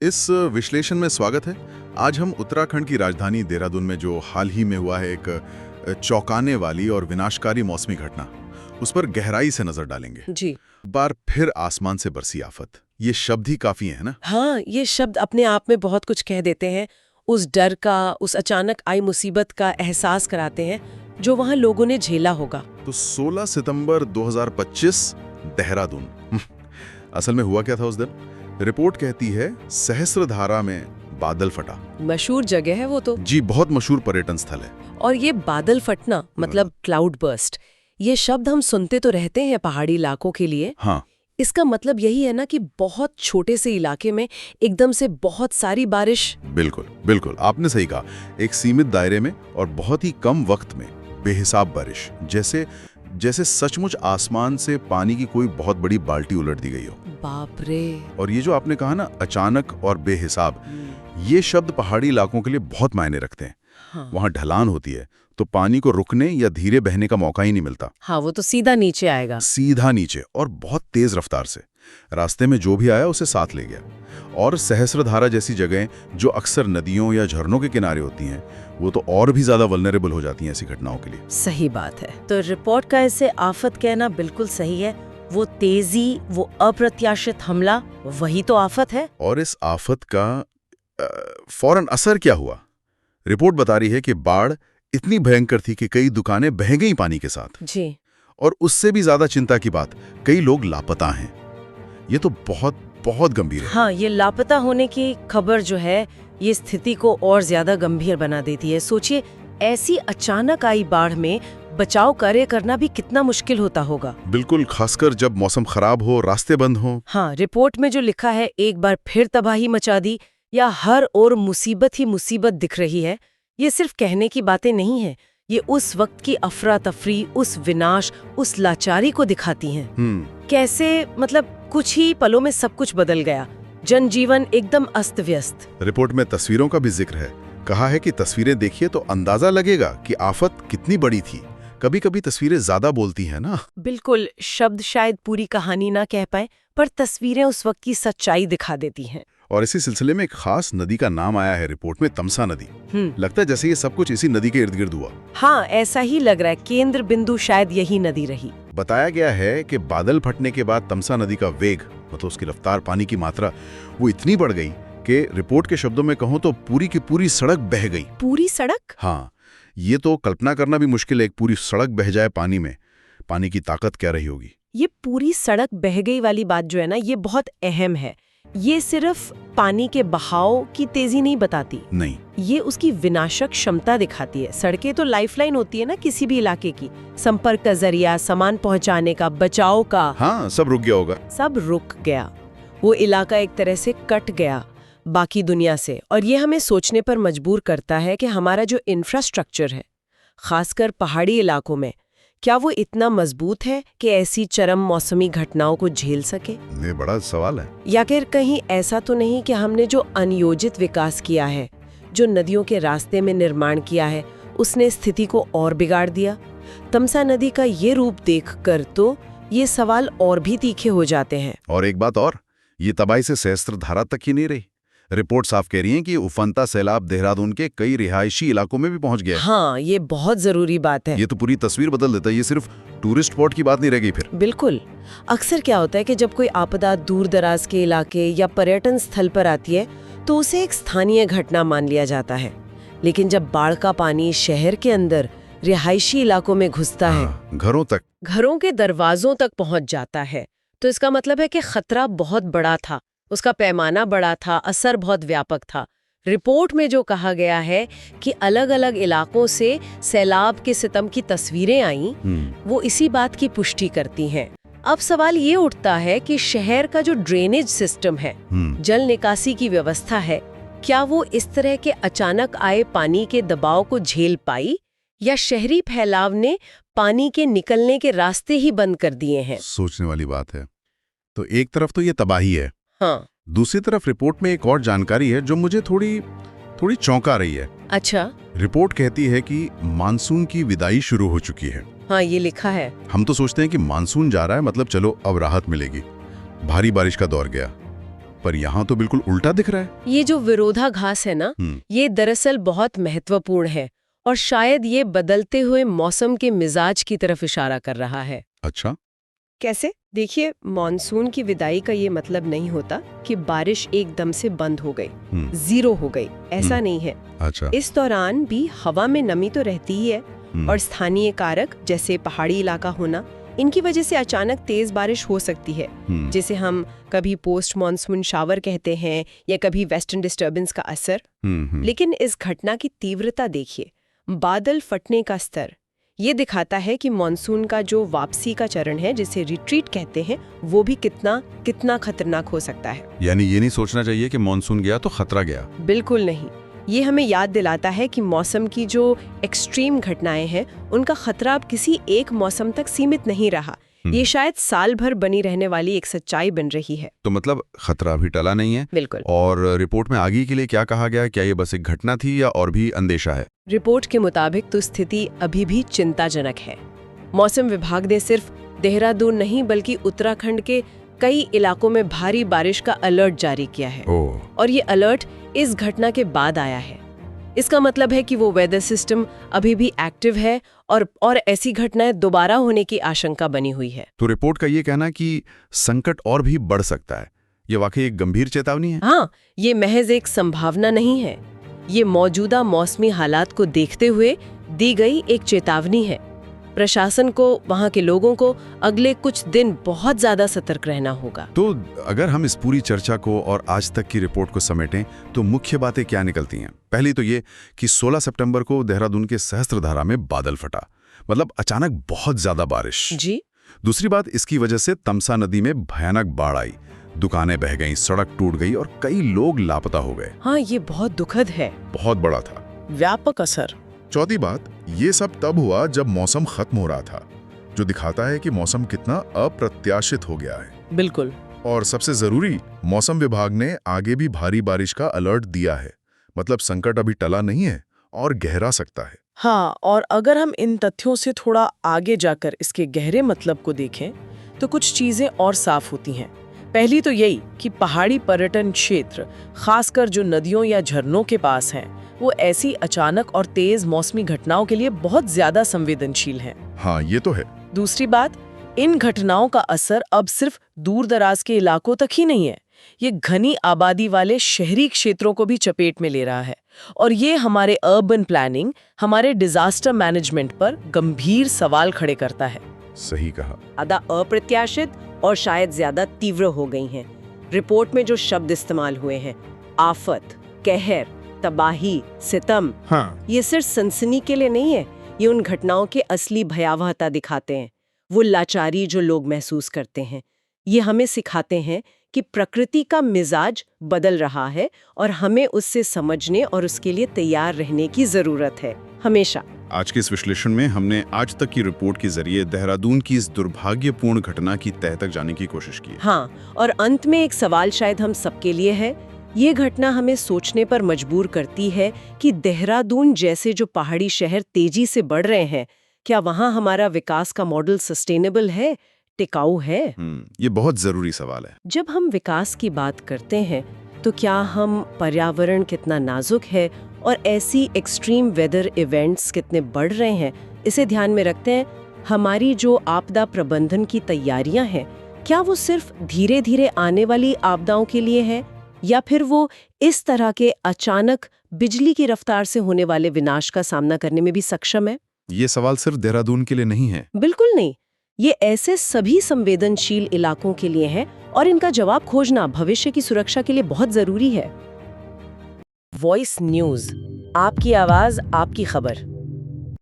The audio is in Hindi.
इस विश्लेषण में स्वागत है। आज हम उत्तराखंड की राजधानी देहरादून में जो हाल ही में हुआ है एक चौंकाने वाली और विनाशकारी मौसमी घटना, उस पर गहराई से नजर डालेंगे। जी। बार फिर आसमान से बरसी आफत, ये शब्द ही काफी है ना? हाँ, ये शब्द अपने आप में बहुत कुछ कह देते हैं। उस डर का, उस अचानक आई मुसीबत का एहसास कराते हैं जो वहाँ लोगों ने झेला होगा। तो 16 सितंबर 2025 देहरादून। असल में हुआ क्या था उस दिन? रिपोर्ट कहती है सहस्त्रधारा में बादल फटा। मशहूर जगह है वो तो। जी, बहुत मशहूर पर्यटन स्थल है। और ये बादल फटना मतलब क्लाउड बर्स्ट, ये शब्द हम सुनते तो रहते हैं पहाड़ी इलाकों के लिए। हाँ, इसका मतलब यही है ना कि बहुत छोटे से इलाके में एकदम से बहुत सारी बारिश। बिल्कुल बिल्कुल, आपने सही कहा। एक सीमित दायरे में और बहुत ही कम वक्त में बेहिसाब बारिश, जैसे सचमुच आसमान से पानी की कोई बहुत बड़ी बाल्टी उलट दी गई हो। बाप रे। और ये जो आपने कहा ना, अचानक और बेहिसाब, ये शब्द पहाड़ी इलाकों के लिए बहुत मायने रखते हैं। हाँ। वहाँ ढलान होती है तो पानी को रुकने या धीरे बहने का मौका ही नहीं मिलता। हाँ, वो तो सीधा नीचे आएगा। सीधा नीचे, और बहुत तेज रफ्तार से। रास्ते में जो भी आया उसे साथ ले गया। और सहस्त्रधारा जैसी जगहें जो अक्सर नदियों या झरनों के किनारे होती हैं, वो तो और भी ज्यादा वल्नरेबल हो जाती हैं ऐसी घटनाओं के लिए। सही बात है। तो रिपोर्ट का इसे आफत कहना बिल्कुल सही है। वो तेजी, वो अप्रत्याशित हमला, वही तो आफत है। और इस आफत का फौरन असर क्या हुआ? रिपोर्ट बता रही है कि बाढ़ इतनी भयंकर थी कि कई दुकानें बह गईं पानी के साथ। जी। और उससे भी ज्यादा चिंता की बात, कई लोग लापता हैं। ये तो बहुत बहुत गंभीर है। हाँ, ये लापता होने की खबर जो है, ये स्थिति को और ज्यादा गंभीर बना देती है। सोचिए, ऐसी अचानक आई बाढ़ में बचाव कार्य करना भी कितना मुश्किल होता होगा। बिल्कुल, खासकर जब मौसम खराब हो, रास्ते बंद हो। हाँ, रिपोर्ट में जो लिखा है, एक बार फिर तबाही मचा दी या हर ओर मुसीबत ही मुसीबत दिख रही है, ये सिर्फ कहने की बातें नहीं है। ये उस वक्त की अफरा तफरी, उस विनाश, उस लाचारी को दिखाती हैं। कैसे मतलब कुछ ही पलों में सब कुछ बदल गया, जनजीवन एकदम अस्त व्यस्त। रिपोर्ट में तस्वीरों का भी जिक्र है। कहा है कि तस्वीरें देखिए तो अंदाजा लगेगा कि आफत कितनी बड़ी थी। कभी कभी तस्वीरें ज्यादा बोलती हैं ना। बिल्कुल, शब्द शायद पूरी कहानी ना कह पाए, पर तस्वीरें उस वक्त की सच्चाई दिखा देती हैं। और इसी सिलसिले में एक खास नदी का नाम आया है रिपोर्ट में, तमसा नदी। लगता है जैसे ये सब कुछ इसी नदी के इर्द गिर्द हुआ। हाँ, ऐसा ही लग रहा है। केंद्र बिंदु शायद यही नदी रही। बताया गया है कि बादल फटने के बाद तमसा नदी का वेग, मतलब उसकी रफ्तार, पानी की मात्रा, वो इतनी बढ़ गई कि रिपोर्ट के शब्दों में कहूं तो पूरी की पूरी सड़क बह गई। पूरी सड़क? हाँ, ये तो कल्पना करना भी मुश्किल है। एक पूरी सड़क बह जाए पानी में, पानी की ताकत क्या रही होगी। ये पूरी सड़क बह गई वाली बात जो है ना, ये बहुत अहम है। ये सिर्फ पानी के बहाव की तेजी नहीं बताती, नहीं, ये उसकी विनाशक क्षमता दिखाती है। सड़कें तो लाइफलाइन होती है ना किसी भी इलाके की, संपर्क का जरिया, सामान पहुंचाने का, बचाव का। हाँ, सब रुक गया होगा। सब रुक गया। वो इलाका एक तरह से कट गया बाकी दुनिया से। और ये हमें सोचने पर मजबूर करता है कि हमारा जो इंफ्रास्ट्रक्चर है, खासकर पहाड़ी इलाकों में, क्या वो इतना मजबूत है कि ऐसी चरम मौसमी घटनाओं को झेल सके? ये बड़ा सवाल है। या फिर कहीं ऐसा तो नहीं कि हमने जो अनियोजित विकास किया है, जो नदियों के रास्ते में निर्माण किया है, उसने स्थिति को और बिगाड़ दिया? तमसा नदी का ये रूप देखकर तो ये सवाल और भी तीखे हो जाते हैं। और एक बात और, ये तबाही से सहस्त्रधारा तक ही नहीं रही। रिपोर्ट साफ कह रही है कि उफनता सैलाब देहरादून के कई रिहायशी इलाकों में भी पहुंच गया। हाँ, ये बहुत जरूरी बात है। ये तो पूरी तस्वीर बदल देता है। ये सिर्फ टूरिस्ट स्पॉट की बात नहीं रह गई फिर। बिल्कुल। अक्सर क्या होता है कि जब कोई आपदा दूर दराज के इलाके या पर्यटन स्थल पर आती है तो उसे एक स्थानीय घटना मान लिया जाता है। लेकिन जब बाढ़ का पानी शहर के अंदर रिहायशी इलाकों में घुसता है, घरों तक, घरों के दरवाजों तक पहुंच जाता है, तो इसका मतलब है कि खतरा बहुत बड़ा था, उसका पैमाना बड़ा था, असर बहुत व्यापक था। रिपोर्ट में जो कहा गया है कि अलग अलग इलाकों से सैलाब के सितम की तस्वीरें आईं, वो इसी बात की पुष्टि करती हैं। अब सवाल ये उठता है कि शहर का जो ड्रेनेज सिस्टम है, जल निकासी की व्यवस्था है, क्या वो इस तरह के अचानक आए पानी के दबाव को झेल पाई, या शहरी फैलाव ने पानी के निकलने के रास्ते ही बंद कर दिए हैं? सोचने वाली बात है। तो एक तरफ तो ये तबाही है, हाँ, दूसरी तरफ रिपोर्ट में एक और जानकारी है जो मुझे थोड़ी चौंका रही है। अच्छा। रिपोर्ट कहती है कि मानसून की विदाई शुरू हो चुकी है। हाँ, ये लिखा है। हम तो सोचते हैं कि मानसून जा रहा है, मतलब चलो अब राहत मिलेगी, भारी बारिश का दौर गया। पर यहाँ तो बिल्कुल उल्टा दिख रहा है। ये जो विरोधाभास है ना, ये दरअसल बहुत महत्वपूर्ण है और शायद ये बदलते हुए मौसम के मिजाज की तरफ इशारा कर रहा है। अच्छा, कैसे? देखिए, मॉनसून की विदाई का ये मतलब नहीं होता कि बारिश एकदम से बंद हो गई, जीरो हो गई, ऐसा नहीं है। अच्छा। इस दौरान भी हवा में नमी तो रहती ही है और स्थानीय कारक जैसे पहाड़ी इलाका होना, इनकी वजह से अचानक तेज बारिश हो सकती है, जिसे हम कभी पोस्ट मॉनसून शावर कहते हैं या कभी वेस्टर्न डिस्टर्बेंस का असर। लेकिन इस घटना की तीव्रता देखिए, बादल फटने का स्तर, ये दिखाता है कि मॉनसून का जो वापसी का चरण है, जिसे रिट्रीट कहते हैं, वो भी कितना खतरनाक हो सकता है। यानी ये नहीं सोचना चाहिए कि मॉनसून गया तो खतरा गया। बिल्कुल नहीं। ये हमें याद दिलाता है कि मौसम की जो एक्सट्रीम घटनाएं हैं, उनका खतरा अब किसी एक मौसम तक सीमित नहीं रहा। ये शायद साल भर बनी रहने वाली एक सच्चाई बन रही है। तो मतलब खतरा भी टला नहीं है। बिल्कुल। और रिपोर्ट में आगे के लिए क्या कहा गया? क्या ये बस एक घटना थी या और भी अंदेशा है? रिपोर्ट के मुताबिक तो स्थिति अभी भी चिंताजनक है। मौसम विभाग ने सिर्फ देहरादून नहीं बल्कि उत्तराखंड के कई इलाकों में भारी बारिश का अलर्ट जारी किया है। और ये अलर्ट इस घटना के बाद आया है। इसका मतलब है कि वो वेदर सिस्टम अभी भी एक्टिव है और ऐसी घटनाएं दोबारा होने की आशंका बनी हुई है। तो रिपोर्ट का ये कहना कि संकट और भी बढ़ सकता है, ये वाकई एक गंभीर चेतावनी है। हाँ, ये महज एक संभावना नहीं है, ये मौजूदा मौसमी हालात को देखते हुए दी गई एक चेतावनी है। प्रशासन को, वहाँ के लोगों को अगले कुछ दिन बहुत ज्यादा सतर्क रहना होगा। तो अगर हम इस पूरी चर्चा को और आज तक की रिपोर्ट को समेटें तो मुख्य बातें क्या निकलती हैं? पहली तो ये कि 16 सितंबर को देहरादून के सहस्त्रधारा में बादल फटा, मतलब अचानक बहुत ज्यादा बारिश जी। दूसरी बात, इसकी वजह से तमसा नदी में भयानक बाढ़ आई, दुकानें बह गईं, सड़क टूट गई और कई लोग लापता हो गए। हाँ, ये बहुत दुखद है। बहुत बड़ा था, व्यापक असर। चौथी बात, ये सब तब हुआ जब मौसम खत्म हो रहा था, जो दिखाता है कि मौसम कितना अप्रत्याशित हो गया है। बिल्कुल। और सबसे जरूरी, मौसम विभाग ने आगे भी भारी बारिश का अलर्ट दिया है, मतलब संकट अभी टला नहीं है और गहरा सकता है। हाँ, और अगर हम इन तथ्यों से थोड़ा आगे जाकर इसके गहरे मतलब को देखें तो कुछ चीजें और साफ होती हैं। पहली तो यही कि पहाड़ी पर्यटन क्षेत्र, खासकर जो नदियों या झरनों के पास हैं, वो ऐसी अचानक और तेज मौसमी घटनाओं के लिए बहुत ज्यादा संवेदनशील हैं। हाँ, ये तो है। दूसरी बात, इन घटनाओं का असर अब सिर्फ दूर दराज के इलाकों तक ही नहीं है, ये घनी आबादी वाले शहरी क्षेत्रों को भी चपेट में ले रहा है और ये हमारे अर्बन प्लानिंग, हमारे डिजास्टर मैनेजमेंट पर गंभीर सवाल खड़े करता है। सही कहा। ज्यादा अप्रत्याशित और शायद ज्यादा तीव्र हो गई हैं। रिपोर्ट में जो शब्द इस्तेमाल हुए हैं, आफत, कहर, तबाही, सितम, ये सिर्फ सनसनी के लिए नहीं है, ये उन घटनाओं के असली भयावहता दिखाते हैं, वो लाचारी जो लोग महसूस करते हैं। ये हमें सिखाते हैं कि प्रकृति का मिजाज बदल रहा है और हमें उससे समझने और उसके लिए तैयार रहने की जरूरत है, हमेशा। आज के इस विश्लेषण में हमने आज तक की रिपोर्ट के जरिए देहरादून की इस दुर्भाग्यपूर्ण घटना की तह तक जाने की कोशिश की। हाँ, और अंत में एक सवाल शायद हम सबके लिए है। ये घटना हमें सोचने पर मजबूर करती है कि देहरादून जैसे जो पहाड़ी शहर तेजी से बढ़ रहे हैं, क्या वहाँ हमारा विकास का मॉडल सस्टेनेबल है, टिकाऊ है? ये बहुत जरूरी सवाल है। जब हम विकास की बात करते हैं तो क्या हम पर्यावरण कितना नाजुक है और ऐसी एक्सट्रीम वेदर इवेंट्स कितने बढ़ रहे हैं, इसे ध्यान में रखते हैं। हमारी जो आपदा प्रबंधन की तैयारियां हैं, क्या वो सिर्फ धीरे धीरे आने वाली आपदाओं के लिए है या फिर वो इस तरह के अचानक बिजली की रफ्तार से होने वाले विनाश का सामना करने में भी सक्षम है? ये सवाल सिर्फ देहरादून के लिए नहीं है। बिल्कुल नहीं, ये ऐसे सभी संवेदनशील इलाकों के लिए है और इनका जवाब खोजना भविष्य की सुरक्षा के लिए बहुत जरूरी है। वॉइस न्यूज, आपकी आवाज, आपकी खबर।